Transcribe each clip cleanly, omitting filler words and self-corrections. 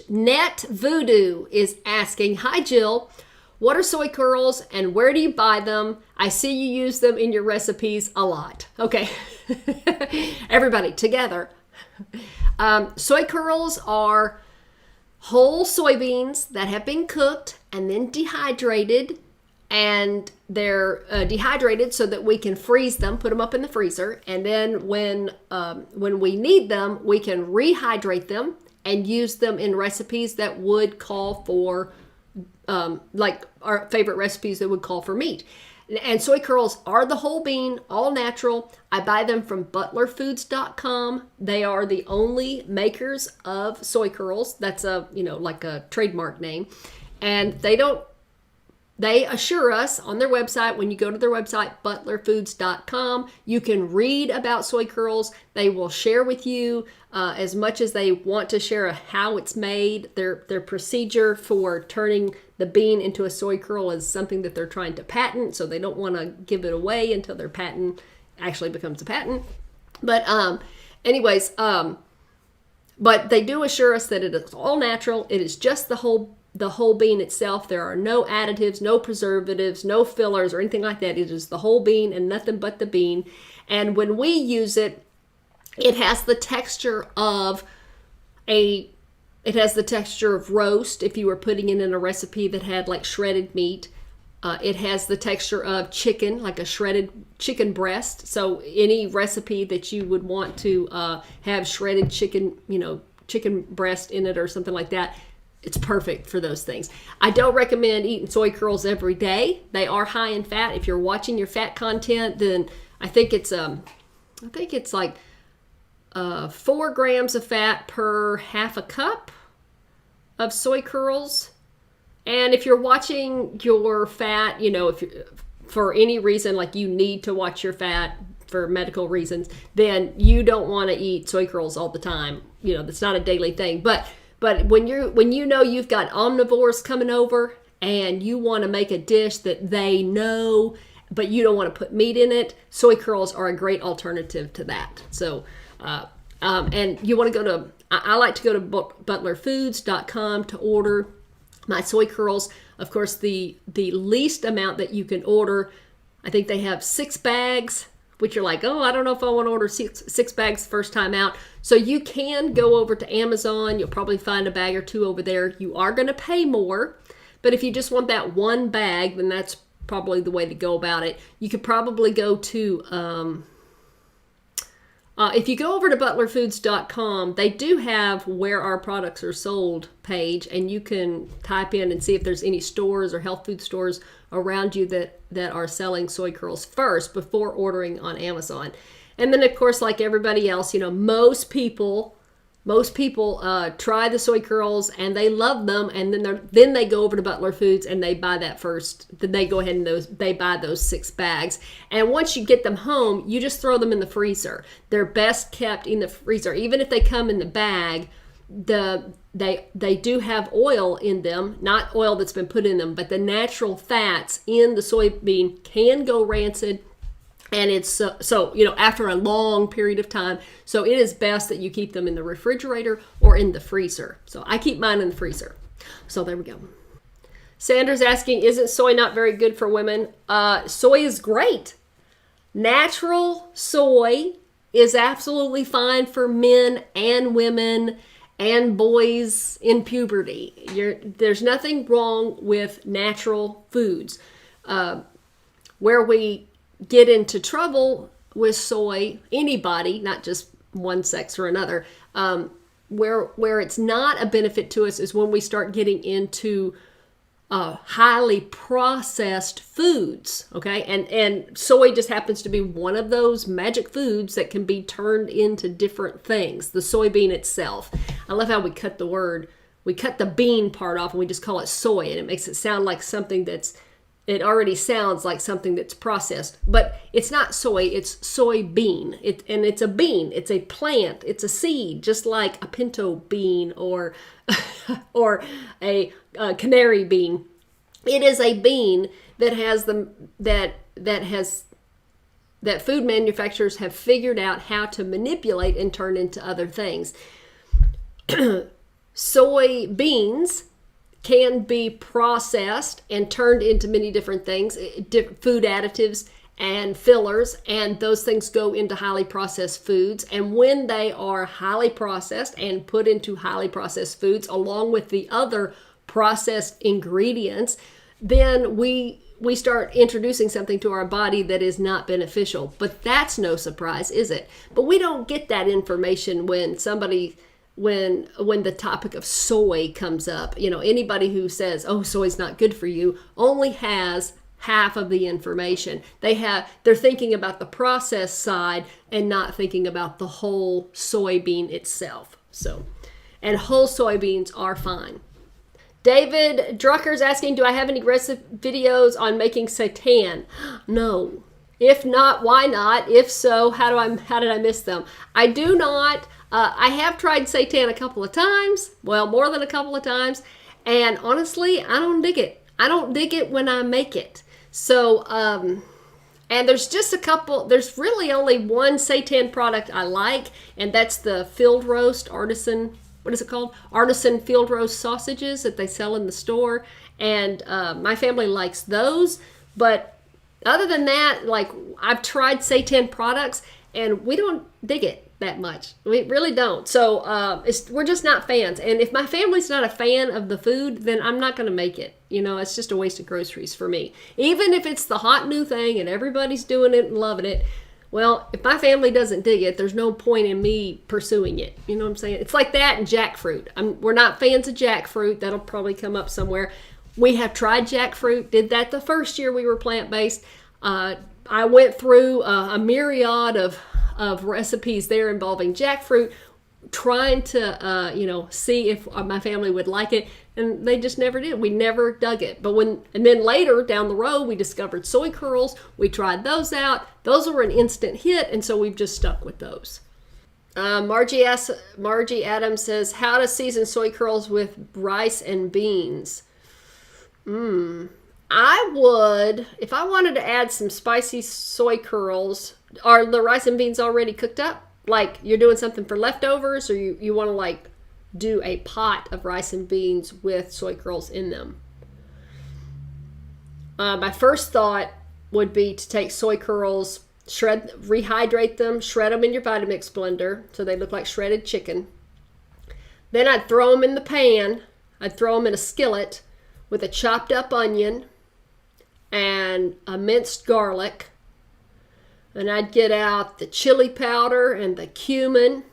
Net Voodoo is asking, hi Jill, what are soy curls and where do you buy them? I see you use them in your recipes a lot. Okay, everybody together. Soy curls are whole soybeans that have been cooked and then dehydrated, and they're dehydrated so that we can freeze them, put them up in the freezer, and then when we need them, we can rehydrate them and use them in recipes that would call for, like our favorite recipes that would call for meat. And soy curls are the whole bean, all natural. I buy them from butlerfoods.com. They are the only makers of soy curls. That's like a trademark name. And they assure us on their website, when you go to their website, butlerfoods.com, you can read about soy curls. They will share with you as much as they want to share how it's made. Their procedure for turning the bean into a soy curl is something that they're trying to patent, so they don't want to give it away until their patent actually becomes a patent. But but they do assure us that it is all natural. It is just the whole bean itself. There are no additives, no preservatives, no fillers or anything like that. It is the whole bean and nothing but the bean. And when we use it, it has the texture of roast if you were putting it in a recipe that had like shredded meat. It has the texture of chicken, like a shredded chicken breast. So any recipe that you would want to have shredded chicken, chicken breast in it or something like that, it's perfect for those things. I don't recommend eating soy curls every day. They are high in fat. If you're watching your fat content, then I think it's like 4 grams of fat per half a cup of soy curls. And if you're watching your fat, if for any reason, like you need to watch your fat for medical reasons, then you don't want to eat soy curls all the time. That's not a daily thing. But when you've got omnivores coming over and you want to make a dish that they know, but you don't want to put meat in it, soy curls are a great alternative to that. So, and you want to go to, I like to go to butlerfoods.com to order my soy curls. Of course, the least amount that you can order, I think they have 6 bags, which you're like, oh, I don't know if I want to order six bags first time out. So you can go over to Amazon. You'll probably find a bag or 2 over there. You are going to pay more, but if you just want that 1 bag, then that's probably the way to go about it. You could probably go to, if you go over to butlerfoods.com, they do have where our products are sold page, and you can type in and see if there's any stores or health food stores around you that are selling soy curls first before ordering on Amazon. And then, of course, like everybody else, most people try the soy curls and they love them, and then they go over to Butler Foods and they buy that first. Then they go ahead and they buy those 6 bags. And once you get them home, you just throw them in the freezer. They're best kept in the freezer. Even if they come in the bag, they do have oil in them, not oil that's been put in them, but the natural fats in the soybean can go rancid. And it's after a long period of time. So it is best that you keep them in the refrigerator or in the freezer. So I keep mine in the freezer. So there we go. Sandra's asking, isn't soy not very good for women? Soy is great. Natural soy is absolutely fine for men and women and boys in puberty. There's nothing wrong with natural foods. Where we get into trouble with soy, anybody, not just one sex or another, where it's not a benefit to us is when we start getting into highly processed foods, okay? And soy just happens to be one of those magic foods that can be turned into different things. The soybean itself. I love how we cut the bean part off and we just call it soy, and it makes it sound like something it already sounds like something that's processed, but it's not soy, it's soybean. And it's a bean, it's a plant, it's a seed, just like a pinto bean or a canary bean. It is a bean that food manufacturers have figured out how to manipulate and turn into other things. soybeans can be processed and turned into many different things, food additives and fillers, and those things go into highly processed foods. And when they are highly processed and put into highly processed foods along with the other processed ingredients, then we start introducing something to our body that is not beneficial. But that's no surprise, is it? But we don't get that information when the topic of soy comes up. Anybody who says, oh, soy's not good for you, only has half of the information. They're thinking about the process side and not thinking about the whole soybean itself. And whole soybeans are fine. David Drucker's asking, do I have any recipe videos on making seitan? No. If not, why not? If so, how did I miss them? I do not. I have tried seitan a couple of times. Well, more than a couple of times. And honestly, I don't dig it. I don't dig it when I make it. So, and there's really only one seitan product I like, and that's the field roast artisan, what is it called? Artisan field roast sausages that they sell in the store. And my family likes those. But other than that, I've tried seitan products, and we don't dig it that much. We really don't. So we're just not fans. And if my family's not a fan of the food, then I'm not going to make it. It's just a waste of groceries for me. Even if it's the hot new thing and everybody's doing it and loving it, well, if my family doesn't dig it, there's no point in me pursuing it. You know what I'm saying? It's like that and jackfruit. We're not fans of jackfruit. That'll probably come up somewhere. We have tried jackfruit. Did that the first year we were plant-based. I went through a myriad of recipes there involving jackfruit, trying to see if my family would like it, and they just never did. We never dug it. And then later down the road we discovered soy curls. We tried those out. Those were an instant hit, and so we've just stuck with those. Margie Adams says, how to season soy curls with rice and beans. I would, if I wanted to add some spicy soy curls. Are the rice and beans already cooked up? Like you're doing something for leftovers, or you want to do a pot of rice and beans with soy curls in them? My first thought would be to take soy curls, rehydrate them, shred them in your Vitamix blender so they look like shredded chicken. Then I'd throw them in the pan. I'd throw them in a skillet with a chopped up onion and a minced garlic. And I'd get out the chili powder and the cumin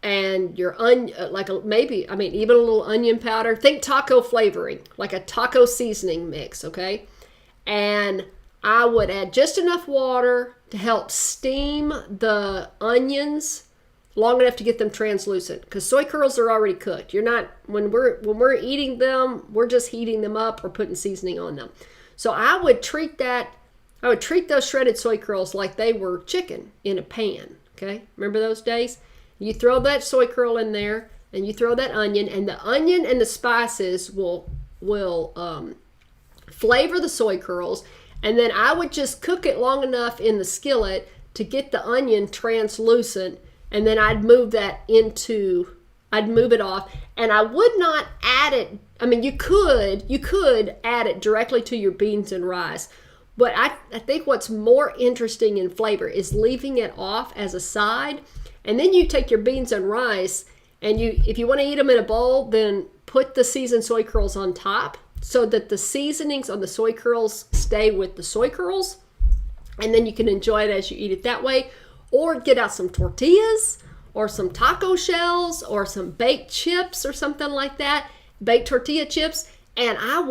and your onion, even a little onion powder. Think taco flavoring, like a taco seasoning mix, okay? And I would add just enough water to help steam the onions long enough to get them translucent, because soy curls are already cooked. When we're eating them, we're just heating them up or putting seasoning on them. So I would treat those shredded soy curls like they were chicken in a pan, okay? Remember those days? You throw that soy curl in there, and you throw that onion, and the onion and the spices will flavor the soy curls, and then I would just cook it long enough in the skillet to get the onion translucent, and then I'd move it off, and I would not add it. I mean, you could add it directly to your beans and rice, but I think what's more interesting in flavor is leaving it off as a side, and then you take your beans and rice, and if you want to eat them in a bowl, then put the seasoned soy curls on top so that the seasonings on the soy curls stay with the soy curls, and then you can enjoy it as you eat it that way. Or get out some tortillas or some taco shells or some baked chips or something like that, baked tortilla chips, and I'd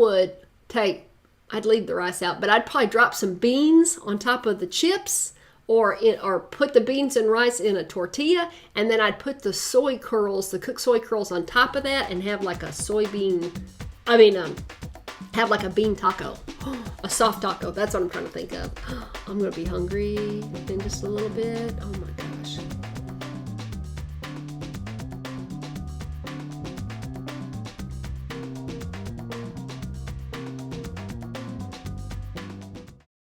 leave the rice out, but I'd probably drop some beans on top of the chips, or put the beans and rice in a tortilla, and then I'd put the cooked soy curls on top of that, and have like a have like a bean taco, a soft taco. That's what I'm trying to think of. I'm gonna be hungry in just a little bit. Oh my God.